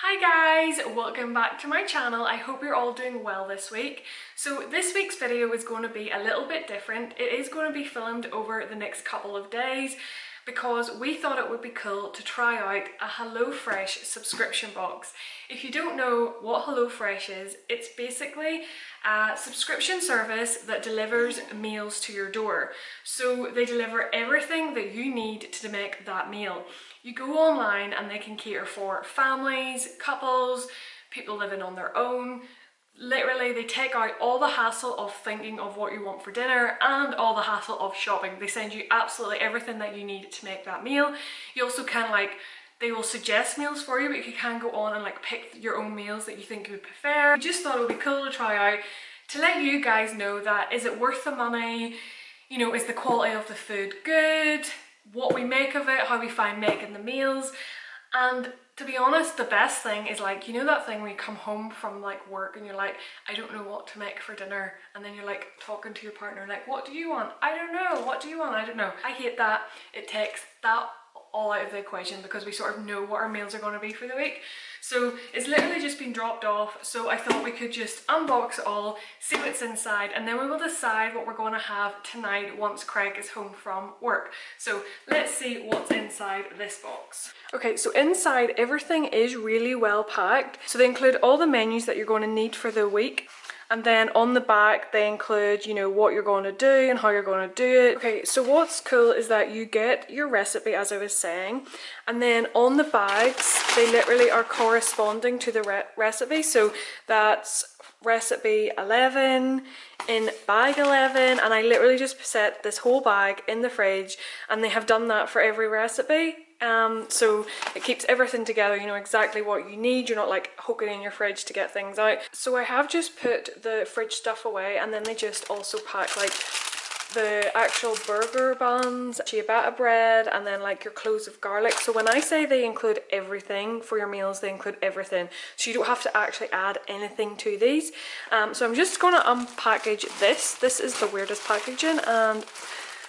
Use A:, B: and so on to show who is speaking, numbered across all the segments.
A: Hi guys, welcome back to my channel. I hope you're all doing well this week. So this week's video is going to be a little bit different. It is going to be filmed over the next couple of days because we thought it would be cool to try out a HelloFresh subscription box. If you don't know what HelloFresh is, it's basically a subscription service that delivers meals to your door. So they deliver everything that you need to make that meal. You go online and they can cater for families, couples, people living on their own. Literally, they take out all the hassle of thinking of what you want for dinner and all the hassle of shopping. They send you absolutely everything that you need to make that meal. You also can they will suggest meals for you, but you can go on and pick your own meals that you think you would prefer. We just thought it would be cool to try out to let you guys know that is it worth the money? You know, is the quality of the food good? What we make of it, how we find making the meals. And to be honest, the best thing is you know that thing when you come home from work and you're like, I don't know what to make for dinner, and then you're talking to your partner what do you want? I don't know. What do you want? I don't know. I hate that. It takes that all out of the equation because we sort of know what our meals are going to be for the week. So it's literally just been dropped off, so I thought we could just unbox it all, see what's inside, and then we will decide what we're going to have tonight once Craig is home from work. So let's see what's inside this box. Okay, so inside everything is really well packed. So they include all the menus that you're going to need for the week. And then on the back, they include, you know, what you're going to do and how you're going to do it. Okay, so what's cool is that you get your recipe, as I was saying, and then on the bags, they literally are corresponding to the recipe. So that's recipe 11 in bag 11, and I literally just set this whole bag in the fridge, and they have done that for every recipe. So it keeps everything together, you know exactly what you need, you're not hooking in your fridge to get things out. So I have just put the fridge stuff away, and then they just also pack the actual burger buns, ciabatta bread, and then your cloves of garlic. So when I say they include everything for your meals, they include everything. So you don't have to actually add anything to these. So I'm just going to unpackage this. This is the weirdest packaging, and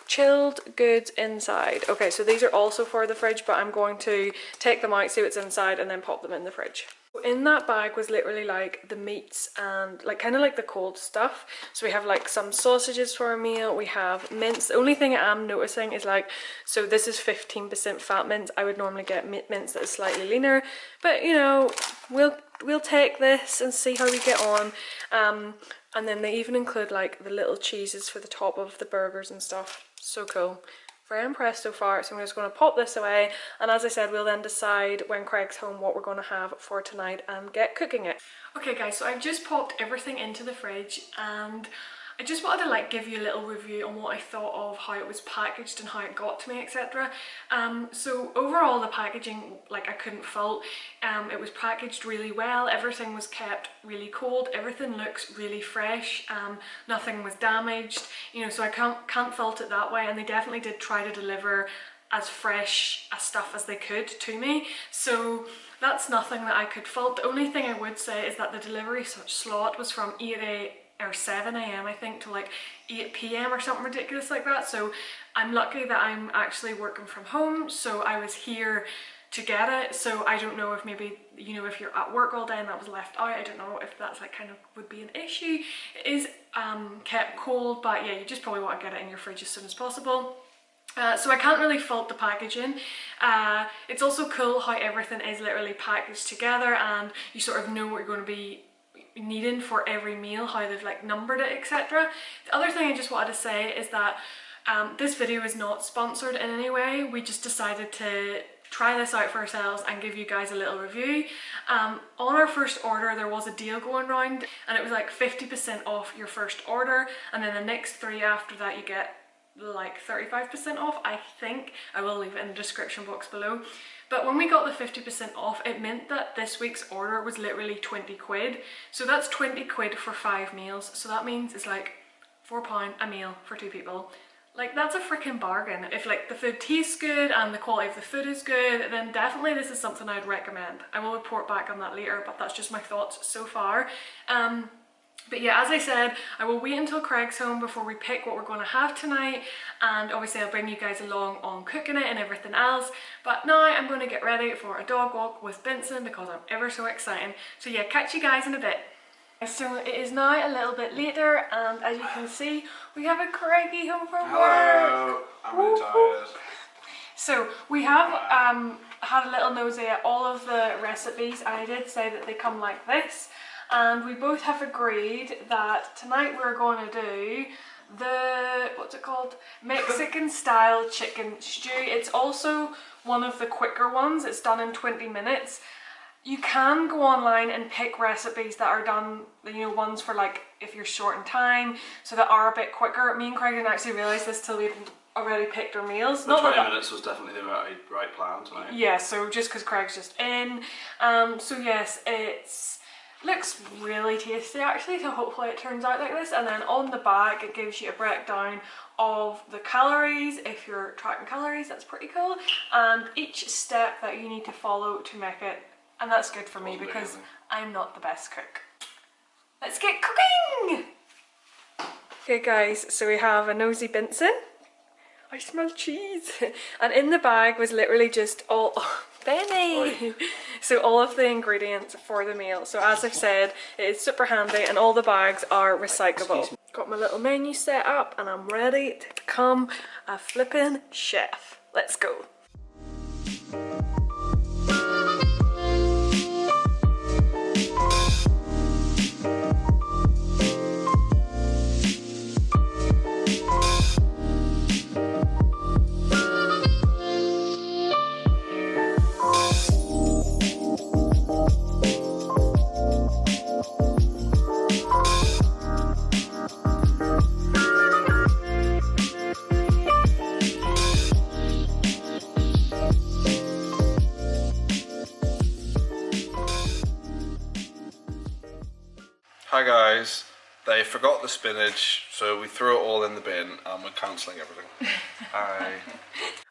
A: chilled goods inside. Okay, so these are also for the fridge, but I'm going to take them out, see what's inside, and then pop them in the fridge. In that bag was literally the meats and kind of the cold stuff. So we have some sausages for a meal, we have mince. The only thing I am noticing is so this is 15% fat mince. I would normally get mince that is slightly leaner, but you know, we'll take this and see how we get on. And then they even include the little cheeses for the top of the burgers and stuff. So cool. Very impressed so far. So I'm just going to pop this away, and as I said, we'll then decide when Craig's home what we're going to have for tonight and get cooking it. Okay guys, so I've just popped everything into the fridge, and I just wanted to give you a little review on what I thought of how it was packaged and how it got to me, etc. So overall the packaging, I couldn't fault. It was packaged really well, everything was kept really cold, everything looks really fresh, nothing was damaged, you know, so I can't fault it that way, and they definitely did try to deliver as fresh as stuff as they could to me. So that's nothing that I could fault. The only thing I would say is that the delivery slot was from 7 a.m. I think to 8 p.m. or something ridiculous like that. So I'm lucky that I'm actually working from home, so I was here to get it. So I don't know if maybe, you know, if you're at work all day and that was left out, I don't know if that's kind of would be an issue. It is kept cold, but yeah, you just probably want to get it in your fridge as soon as possible. So I can't really fault the packaging. It's also cool how everything is literally packaged together, and you sort of know what you're going to be needing for every meal, how they've numbered it, etc. The other thing I just wanted to say is that this video is not sponsored in any way. We just decided to try this out for ourselves and give you guys a little review. On our first order there was a deal going around, and it was 50% off your first order, and then the next 3 after that you get 35% off, I think. I will leave it in the description box below. But when we got the 50% off, it meant that this week's order was literally 20 quid. So that's 20 quid for 5 meals. So that means it's £4 a meal for 2 people. That's a freaking bargain. If the food tastes good and the quality of the food is good, then definitely this is something I'd recommend. I will report back on that later, but that's just my thoughts so far. But yeah, as I said, I will wait until Craig's home before we pick what we're going to have tonight, and obviously I'll bring you guys along on cooking it and everything else. But now I'm going to get ready for a dog walk with Vincent because I'm ever so excited. So yeah, catch you guys in a bit. So it is now a little bit later, and as you can see, we have a Craigie home from work.
B: Hello, I'm really tired.
A: So we have had a little nosy at all of the recipes, and I did say that they come like this. And we both have agreed that tonight we're going to do the, what's it called? Mexican style chicken stew. It's also one of the quicker ones. It's done in 20 minutes. You can go online and pick recipes that are done, you know, ones for like if you're short in time, so that are a bit quicker. Me and Craig didn't actually realise this till we'd already picked our meals.
B: The 20 minutes was definitely the right plan tonight.
A: Yeah, so just because Craig's just in. So yes, it's looks really tasty actually, so hopefully it turns out like this. And then on the back it gives you a breakdown of the calories. If you're tracking calories, that's pretty cool, and each step that you need to follow to make it. And that's good for me because I'm not the best cook. Let's get cooking! Okay guys, so we have a nosy Benson. I smell cheese. And in the bag was literally just all, oh, Benny! So all of the ingredients for the meal. So as I've said, it is super handy and all the bags are recyclable. Got my little menu set up and I'm ready to become a flippin' chef. Let's go.
B: Hi guys, they forgot the spinach, so we threw it all in the bin and we're cancelling everything. Hi.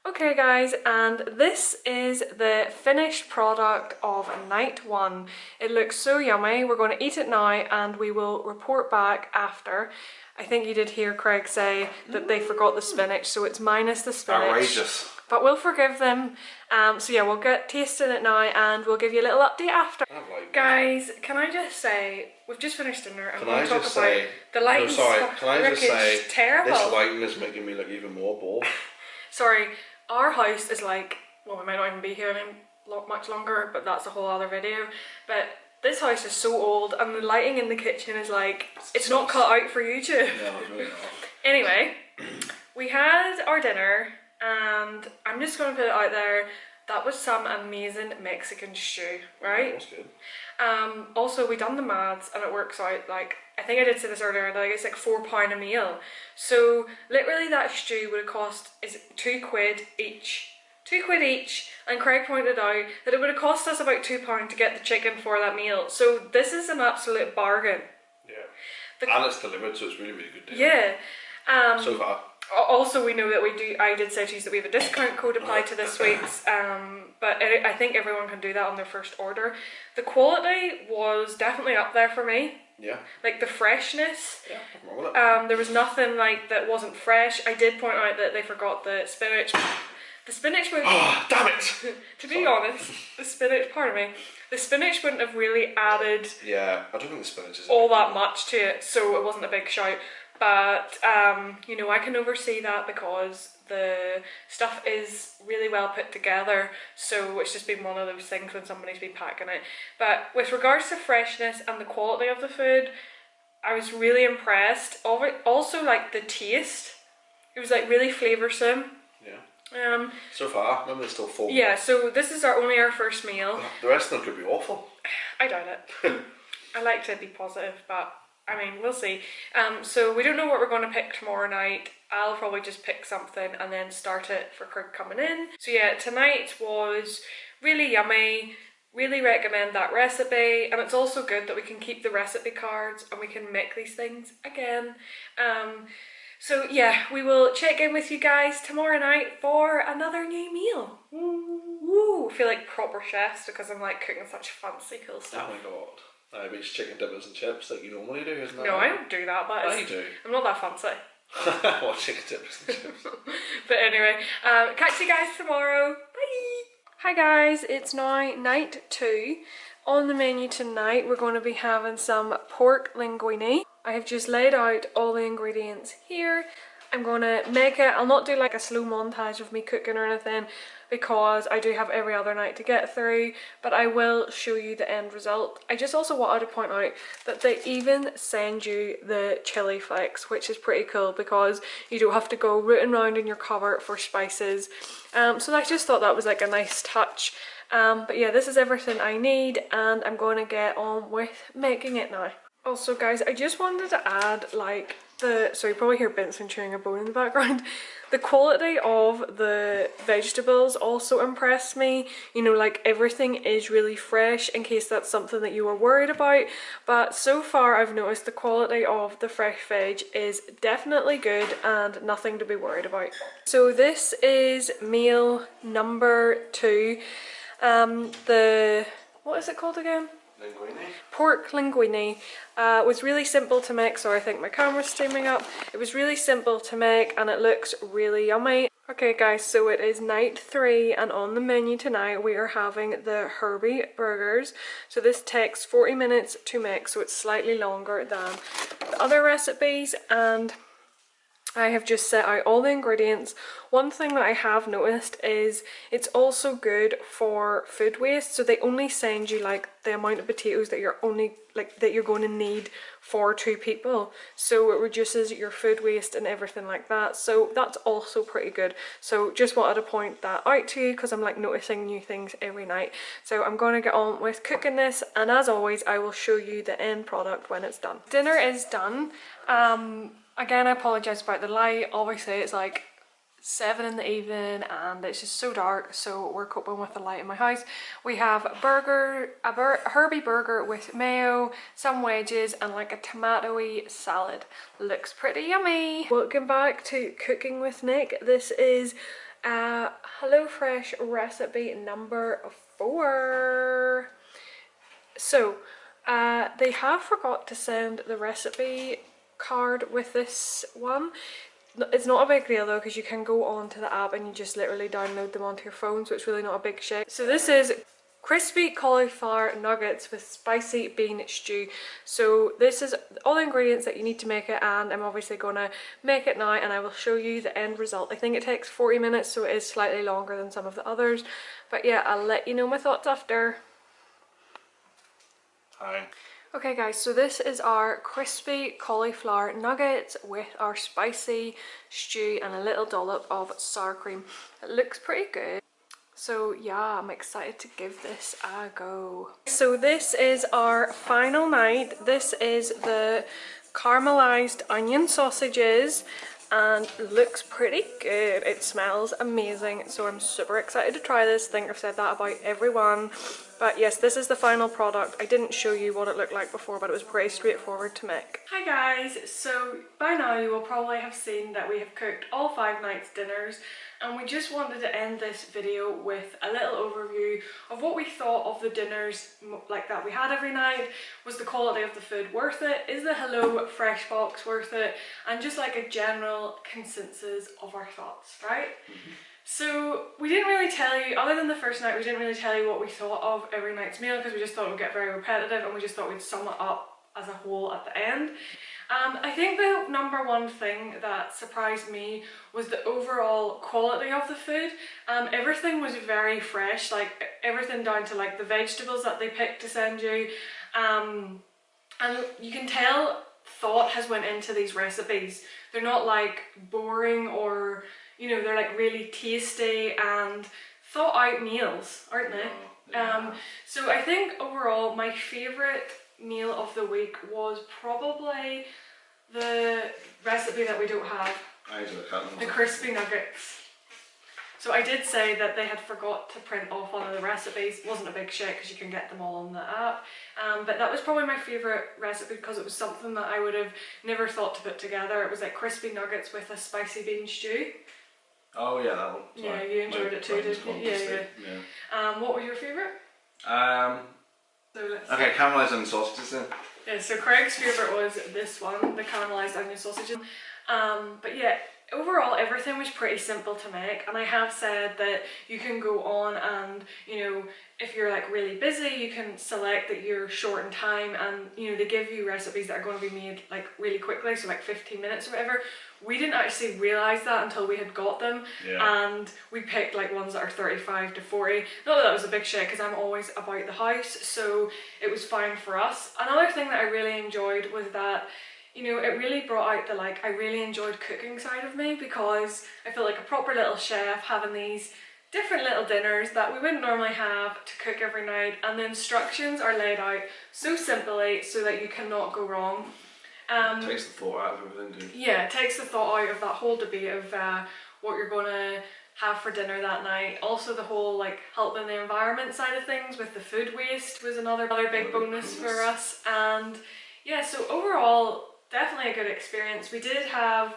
A: Okay guys, and this is the finished product of night one. It looks so yummy. We're going to eat it now and we will report back after. I think you did hear Craig say that they forgot the spinach, so it's minus the spinach.
B: Outrageous.
A: But we'll forgive them. So yeah, we'll get tasting it now and we'll give you a little update after. Guys, can I just say, we've just finished dinner and we'll talk about the lighting.
B: Can I just say,
A: terrible.
B: This lighting is making me look even more bored.
A: Sorry, our house is like, well, we might not even be here much longer, but that's a whole other video. But this house is so old and the lighting in the kitchen is like, it's not cut out for YouTube.
B: No, it's really not.
A: Anyway, we had our dinner and I'm just going to put it out there, that was some amazing Mexican stew, right?
B: That was good.
A: Also, we done the maths and it works out like, I think I did say this earlier, like it's like £4 a meal. So literally that stew would have cost, is it £2 each? £2 each, and Craig pointed out that it would have cost us about £2 to get the chicken for that meal. So this is an absolute bargain.
B: Yeah. And it's delivered, so it's really, really good deal.
A: Yeah.
B: So far.
A: Also, we know that I did say to you that we have a discount code applied to this week's, but I think everyone can do that on their first order. The quality was definitely up there for me.
B: Yeah.
A: Like the freshness.
B: Yeah, nothing wrong with it.
A: There was nothing like that wasn't fresh. I did point out that they forgot the spinach. The spinach would.
B: Oh, damn it!
A: To be honest, the spinach. Pardon me. The spinach wouldn't have really added.
B: Yeah, I don't think the spinach is
A: all that much to it, so it wasn't a big shout. But you know, I can oversee that because the stuff is really well put together, so it's just been one of those things when somebody's been packing it. But with regards to freshness and the quality of the food, I was really impressed. Also, like the taste, it was like really flavoursome.
B: Yeah. So far, remember there's still 4.
A: Yeah, so this is only our first meal.
B: The rest of them could be awful.
A: I doubt it. I like to be positive, but I mean, we'll see. So we don't know what we're going to pick tomorrow night. I'll probably just pick something and then start it for Craig coming in. So yeah, tonight was really yummy. Really recommend that recipe, and it's also good that we can keep the recipe cards and we can make these things again. So yeah, we will check in with you guys tomorrow night for another new meal. Woo! I feel like proper chefs because I'm like cooking such fancy cool stuff.
B: Oh my god. But it's chicken dippers and chips like you normally do, isn't that?
A: No, I don't do that, but
B: I do.
A: I'm not that fancy.
B: What, chicken dippers and chips?
A: But anyway, catch you guys tomorrow. Bye! Hi guys, it's now night 2. On the menu tonight we're going to be having some pork linguine. I have just laid out all the ingredients here. I'm going to make it. I'll not do like a slow montage of me cooking or anything because I do have every other night to get through, but I will show you the end result. I just also wanted to point out that they even send you the chili flakes, which is pretty cool because you don't have to go rooting around in your cupboard for spices. So I just thought that was like a nice touch. But yeah, this is everything I need and I'm going to get on with making it now. Also guys, I just wanted to add like so you probably hear Benson chewing a bone in the background. The quality of the vegetables also impressed me. You know, like everything is really fresh in case that's something that you were worried about. But so far I've noticed the quality of the fresh veg is definitely good and nothing to be worried about. So this is meal number 2. What is it called again?
B: Linguine.
A: Pork linguine was really simple to make. Sorry, I think my camera's steaming up. It was really simple to make and it looks really yummy. Okay guys, so it is night 3 and on the menu tonight we are having the Herbie burgers. So this takes 40 minutes to make, so it's slightly longer than the other recipes, and I have just set out all the ingredients. One thing that I have noticed is it's also good for food waste. So they only send you like the amount of potatoes that you're going to need for 2 people. So it reduces your food waste and everything like that. So that's also pretty good. So just wanted to point that out to you because I'm like noticing new things every night. So I'm going to get on with cooking this, and as always I will show you the end product when it's done. Dinner is done. Again, I apologise about the light. Obviously it's like 7 in the evening and it's just so dark, so we're coping with the light in my house. We have a Herbie burger with mayo, some wedges and like a tomatoey salad. Looks pretty yummy. Welcome back to Cooking with Nick. This is HelloFresh recipe number 4. So they have forgot to send the recipe card with this one. It's not a big deal though because you can go onto the app and you just literally download them onto your phone, so it's really not a big shake. So this is crispy cauliflower nuggets with spicy bean stew. So this is all the ingredients that you need to make it, and I'm obviously gonna make it now and I will show you the end result. I think it takes 40 minutes, so it is slightly longer than some of the others, but yeah, I'll let you know my thoughts after.
B: Hi.
A: Okay guys, so this is our crispy cauliflower nuggets with our spicy stew and a little dollop of sour cream. It looks pretty good. So yeah, I'm excited to give this a go. So this is our final night. This is the caramelized onion sausages and it looks pretty good. It smells amazing, so I'm super excited to try this. I think I've said that about everyone. But yes, this is the final product. I didn't show you what it looked like before, but it was pretty straightforward to make. Hi guys, so by now you will probably have seen that we have cooked all 5 nights' dinners, and we just wanted to end this video with a little overview of what we thought of the dinners like that we had every night. Was the quality of the food worth it? Is the Hello Fresh box worth it? And just like a general consensus of our thoughts, right? So we didn't really tell you, other than the first night, we didn't really tell you what we thought of every night's meal because we just thought it would get very repetitive and we just thought we'd sum it up as a whole at the end. I think the number one thing that surprised me was the overall quality of the food. Everything was very fresh, like everything down to like the vegetables that they picked to send you. And you can tell thought has went into these recipes. They're not like boring or, you know, they're like really tasty and thought out meals, aren't they?
B: Yeah.
A: So I think overall my favourite meal of the week was probably the recipe that we don't have, the crispy nuggets. So I did say that they had forgot to print off one of the recipes. It wasn't a big shit because you can get them all on the app. But that was probably my favourite recipe because it was something that I would have never thought to put together. It was like crispy nuggets with a spicy bean stew.
B: Oh yeah, that one.
A: Yeah, you enjoyed it too, didn't you? Yeah. What was your favourite? So let's
B: Okay, caramelised onion sausages then.
A: Yeah, so Craig's favourite was this one, the caramelised onion sausages. But yeah, overall everything was pretty simple to make, and I have said that you can go on and, you know, if you're like really busy, you can select that you're short in time, and you know, they give you recipes that are going to be made like really quickly, so like 15 minutes or whatever. We didn't actually realise that until we had got them, and we picked like ones that are 35 to 40. Not that that was a big shit, because I'm always about the house, so it was fine for us. Another thing that I really enjoyed was that, you know, it really brought out the like, I really enjoyed cooking side of me, because I feel like a proper little chef having these different little dinners that we wouldn't normally have to cook every night, and the instructions are laid out so simply so that you cannot go wrong.
B: Takes the thought out of everything, dude.
A: Yeah, it takes the thought out of that whole debate of what you're gonna have for dinner that night. Also the whole like helping the environment side of things with the food waste was another big bonus for us. And yeah, so overall definitely a good experience. We did have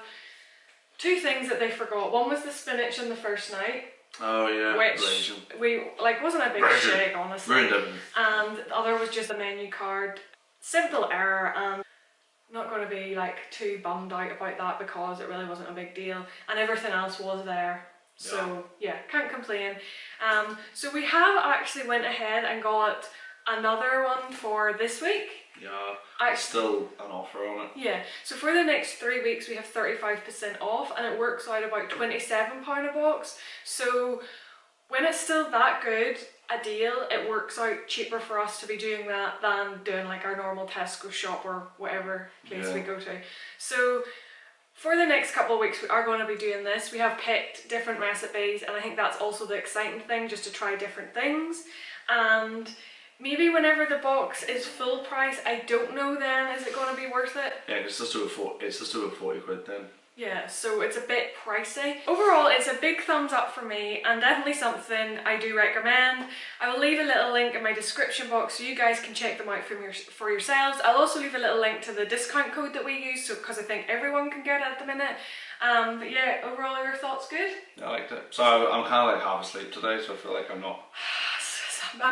A: two things that they forgot. One was the spinach on the first night.
B: Oh yeah,
A: which we like wasn't a big shake, honestly. And the other was just a menu card. Simple error, and not going to be like too bummed out about that, because it really wasn't a big deal, and everything else was there. So yeah, can't complain. So we have actually went ahead and got another one for this week.
B: Yeah, still an offer on it.
A: Yeah, so for the next 3 weeks we have 35% off, and it works out about £27 a box. So when it's still that good a deal, it works out cheaper for us to be doing that than doing like our normal Tesco shop or whatever place we go to. So for the next couple of weeks we are going to be doing this. We have picked different recipes, and I think that's also the exciting thing, just to try different things. And maybe whenever the box is full price, I don't know then, is it going to be worth it?
B: Yeah, because it's just over 40 quid then.
A: Yeah, so it's a bit pricey. Overall, it's a big thumbs up for me, and definitely something I do recommend. I will leave a little link in my description box so you guys can check them out for yourselves. I'll also leave a little link to the discount code that we use, so because I think everyone can get it at the minute. But yeah, overall, are your thoughts good?
B: Yeah, I liked it. So I'm kind of like half asleep today, so I feel like I'm not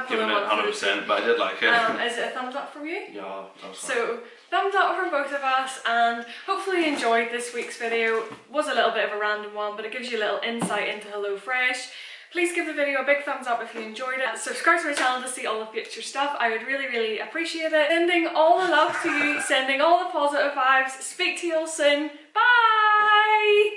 B: giving it 100%, but I did like it.
A: Is it a thumbs up from you?
B: Yeah, that's
A: so thumbs up from both of us, and hopefully you enjoyed this week's video. It was a little bit of a random one, but it gives you a little insight into HelloFresh. Please give the video a big thumbs up if you enjoyed it. Subscribe to my channel to see all the future stuff. I would really appreciate it. Sending all the love to you, sending all the positive vibes. Speak to you all soon. Bye!